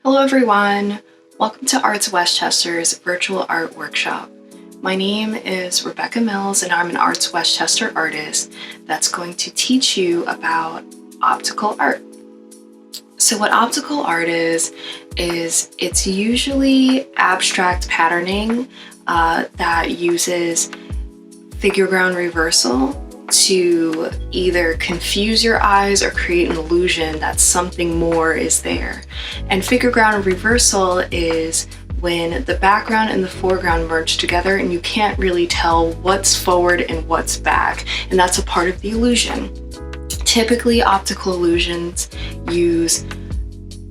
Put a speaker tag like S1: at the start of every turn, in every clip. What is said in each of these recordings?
S1: Hello everyone! Welcome to ArtsWestchester's Virtual Art Workshop. My name is Rebecca Mills and I'm an ArtsWestchester artist that's going to teach you about optical art. So what optical art is it's usually abstract patterning that uses figure ground reversal to either confuse your eyes or create an illusion that something more is there. And figure ground reversal is when the background and the foreground merge together and you can't really tell what's forward and what's back, and that's a part of the illusion. Typically, optical illusions use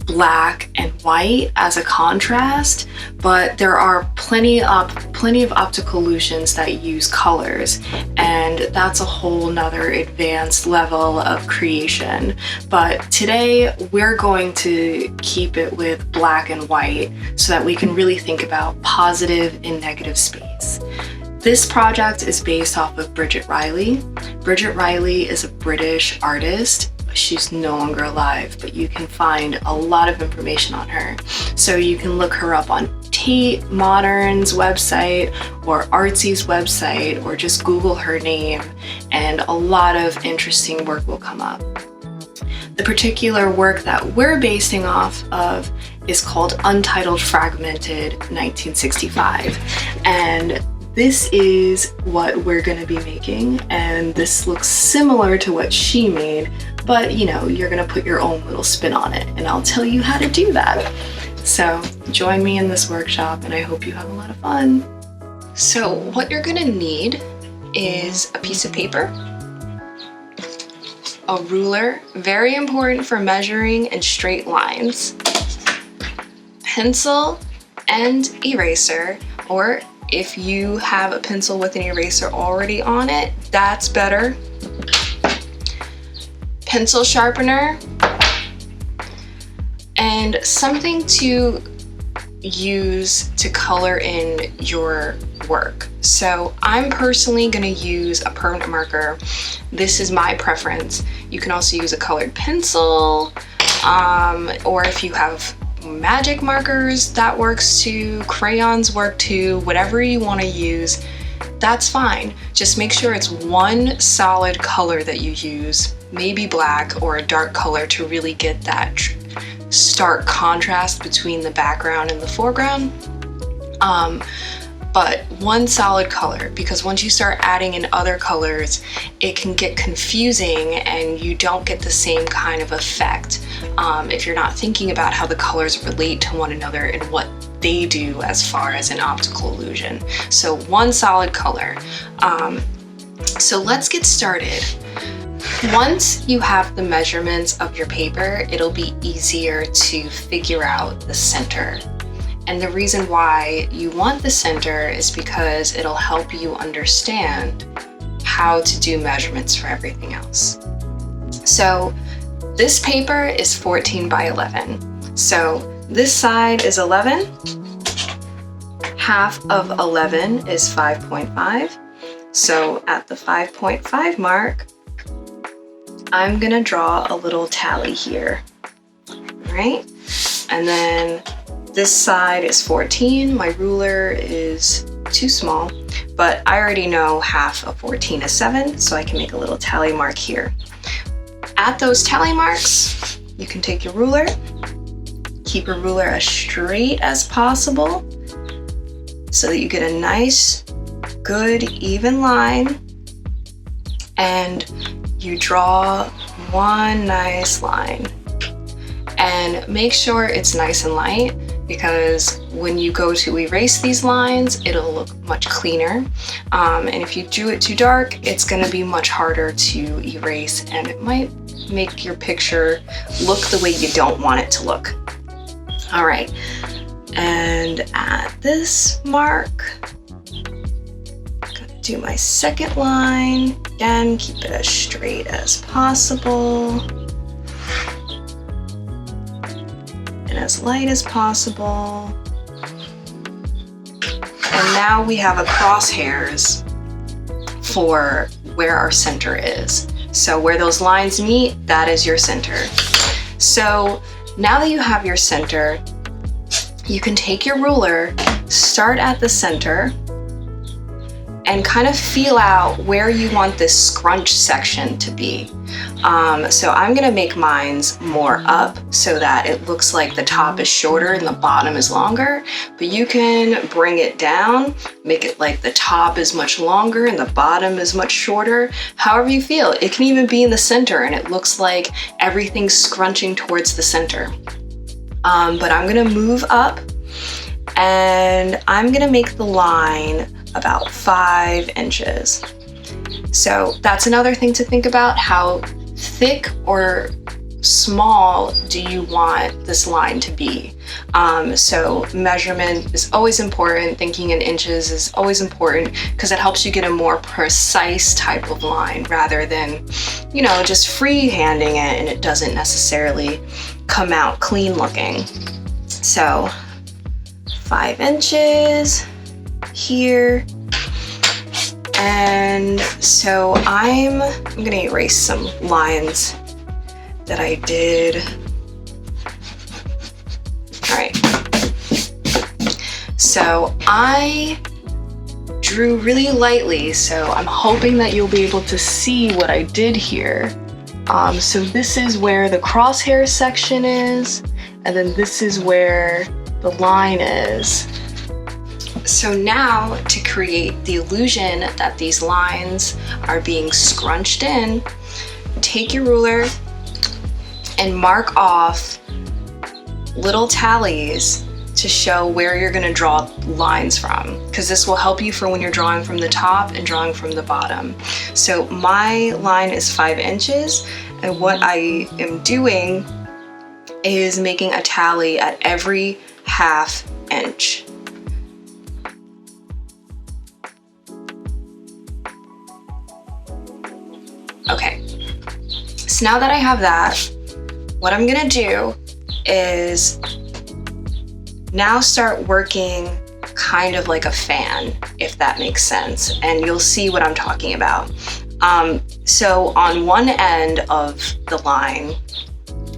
S1: black and white as a contrast, but there are plenty of optical illusions that use colors, and that's a whole nother advanced level of creation. But today we're going to keep it with black and white so that we can really think about positive and negative space. This project is based off of Bridget Riley. Bridget Riley is a British artist. She's no longer alive, but you can find a lot of information on her. So you can look her up on Tate Modern's website or Artsy's website, or just Google her name and a lot of interesting work will come up. The particular work that we're basing off of is called Untitled Fragmented 1965. And this is what we're going to be making, and this looks similar to what she made, but you know, you're going to put your own little spin on it, and I'll tell you how to do that. So join me in this workshop, and I hope you have a lot of fun. So what you're going to need is a piece of paper, a ruler, very important for measuring and straight lines, pencil and eraser, or if you have a pencil with an eraser already on it, that's better. Pencil sharpener, and something to use to color in your work. So I'm personally going to use a permanent marker. This is my preference. You can also use a colored pencil, or if you have magic markers, that works too. Crayons work too. Whatever you want to use, that's fine. Just make sure it's one solid color that you use, maybe black or a dark color, to really get that stark contrast between the background and the foreground. But one solid color, because once you start adding in other colors, it can get confusing and you don't get the same kind of effect if you're not thinking about how the colors relate to one another and what they do as far as an optical illusion. So one solid color. So let's get started. Once you have the measurements of your paper, it'll be easier to figure out the center. And the reason why you want the center is because it'll help you understand how to do measurements for everything else. So this paper is 14 by 11. So this side is 11. Half of 11 is 5.5. So at the 5.5 mark, I'm gonna draw a little tally here, right? And then this side is 14. My ruler is too small, but I already know half of 14 is 7, so I can make a little tally mark here. At those tally marks, you can take your ruler, keep your ruler as straight as possible so that you get a nice, good, even line, and you draw one nice line. And make sure it's nice and light, because when you go to erase these lines, it'll look much cleaner. And if you do it too dark, it's gonna be much harder to erase, and it might make your picture look the way you don't want it to look. All right, and at this mark, I'm gonna do my second line. Again, keep it as straight as possible and as light as possible. And now we have a crosshairs for where our center is. So where those lines meet, that is your center. So now that you have your center, you can take your ruler, start at the center, and kind of feel out where you want this scrunch section to be. So I'm gonna make mine's more up so that it looks like the top is shorter and the bottom is longer, but you can bring it down, make it like the top is much longer and the bottom is much shorter, however you feel. It can even be in the center and it looks like everything's scrunching towards the center. But I'm gonna move up and I'm gonna make the line about 5 inches. So that's another thing to think about. How thick or small do you want this line to be? So measurement is always important. Thinking in inches is always important because it helps you get a more precise type of line rather than, you know, just freehanding it and it doesn't necessarily come out clean looking. So 5 inches here. And so I'm gonna erase some lines that I did. All right. So I drew really lightly, so I'm hoping that you'll be able to see what I did here. So this is where the crosshair section is, and then this is where the line is. So now, to create the illusion that these lines are being scrunched in, take your ruler and mark off little tallies to show where you're going to draw lines from, because this will help you for when you're drawing from the top and drawing from the bottom. So my line is 5 inches, and what I am doing is making a tally at every ½ inch. Okay, so now that I have that, what I'm gonna do is now start working kind of like a fan, if that makes sense, and you'll see what I'm talking about. So on one end of the line,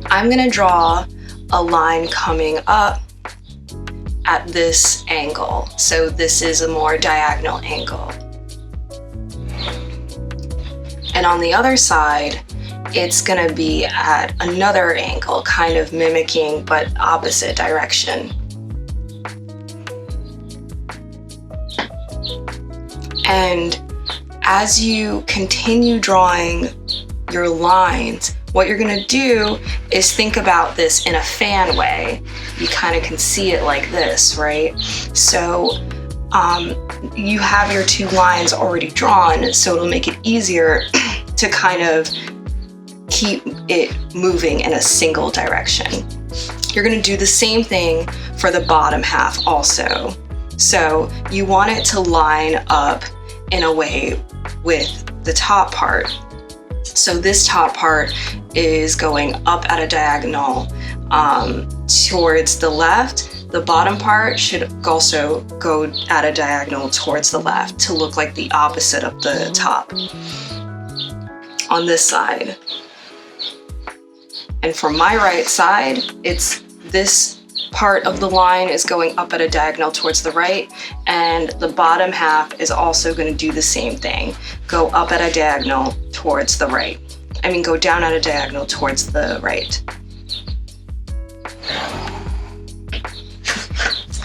S1: I'm gonna draw a line coming up at this angle. So this is a more diagonal angle. And on the other side, it's gonna be at another angle, kind of mimicking, but opposite direction. And as you continue drawing your lines, what you're gonna do is think about this in a fan way. You kind of can see it like this, right? So you have your 2 lines already drawn, so it'll make it easier to kind of keep it moving in a single direction. You're gonna do the same thing for the bottom half also. So you want it to line up in a way with the top part. So this top part is going up at a diagonal towards the left. The bottom part should also go at a diagonal towards the left to look like the opposite of the top on this side. And for my right side, it's this part of the line is going up at a diagonal towards the right, and the bottom half is also going to do the same thing. Go up at a diagonal towards the right. I mean, go down at a diagonal towards the right.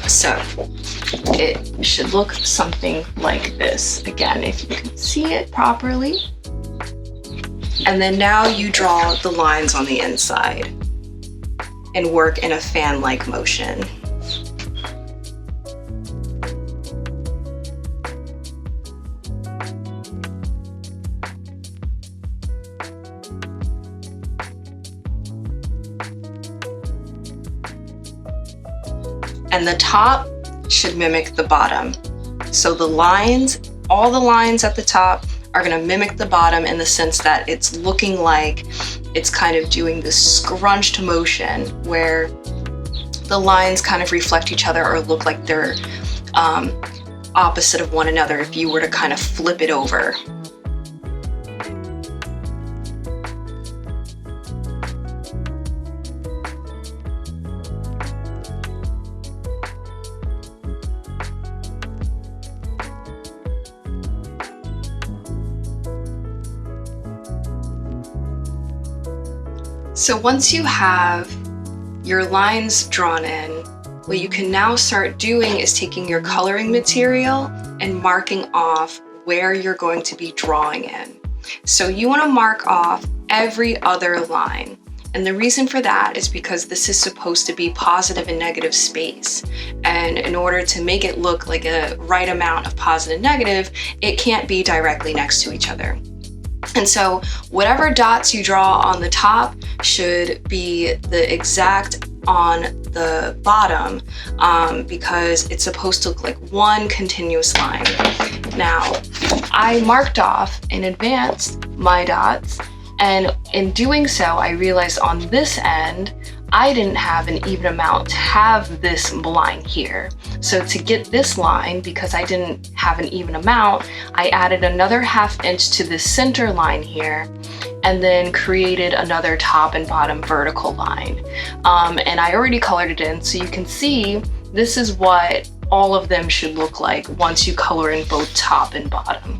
S1: So it should look something like this. Again, if you can see it properly. And then now you draw the lines on the inside and work in a fan-like motion. And the top should mimic the bottom. So the lines, all the lines at the top are gonna mimic the bottom in the sense that it's looking like it's kind of doing this scrunched motion where the lines kind of reflect each other or look like they're opposite of one another if you were to kind of flip it over. So once you have your lines drawn in, what you can now start doing is taking your coloring material and marking off where you're going to be drawing in. So you want to mark off every other line. And the reason for that is because this is supposed to be positive and negative space. And in order to make it look like a right amount of positive and negative, it can't be directly next to each other. And so whatever dots you draw on the top should be the exact on the bottom, because it's supposed to look like one continuous line. Now, I marked off in advance my dots, and in doing so, I realized on this end, I didn't have an even amount to have this line here. So to get this line, because I didn't have an even amount, I added another 1/2 inch to the center line here, and then created another top and bottom vertical line. And I already colored it in, so you can see this is what all of them should look like once you color in both top and bottom.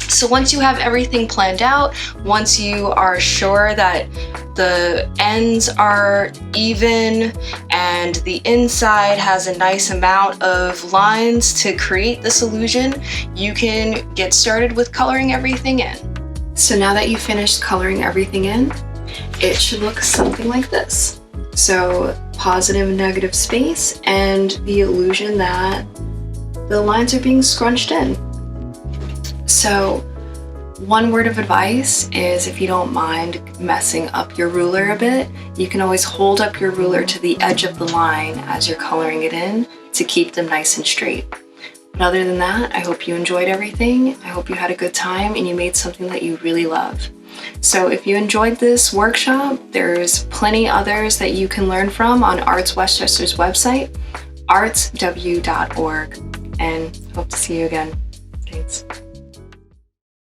S1: So once you have everything planned out, once you are sure that the ends are even and the inside has a nice amount of lines to create this illusion, you can get started with coloring everything in. So now that you've finished coloring everything in, it should look something like this. So positive and negative space and the illusion that the lines are being scrunched in. So one word of advice is, if you don't mind messing up your ruler a bit, you can always hold up your ruler to the edge of the line as you're coloring it in to keep them nice and straight. But other than that, I hope you enjoyed everything. I hope you had a good time and you made something that you really love. So if you enjoyed this workshop, there's plenty others that you can learn from on ArtsWestchester's website, artsw.org, and hope to see you again. Thanks.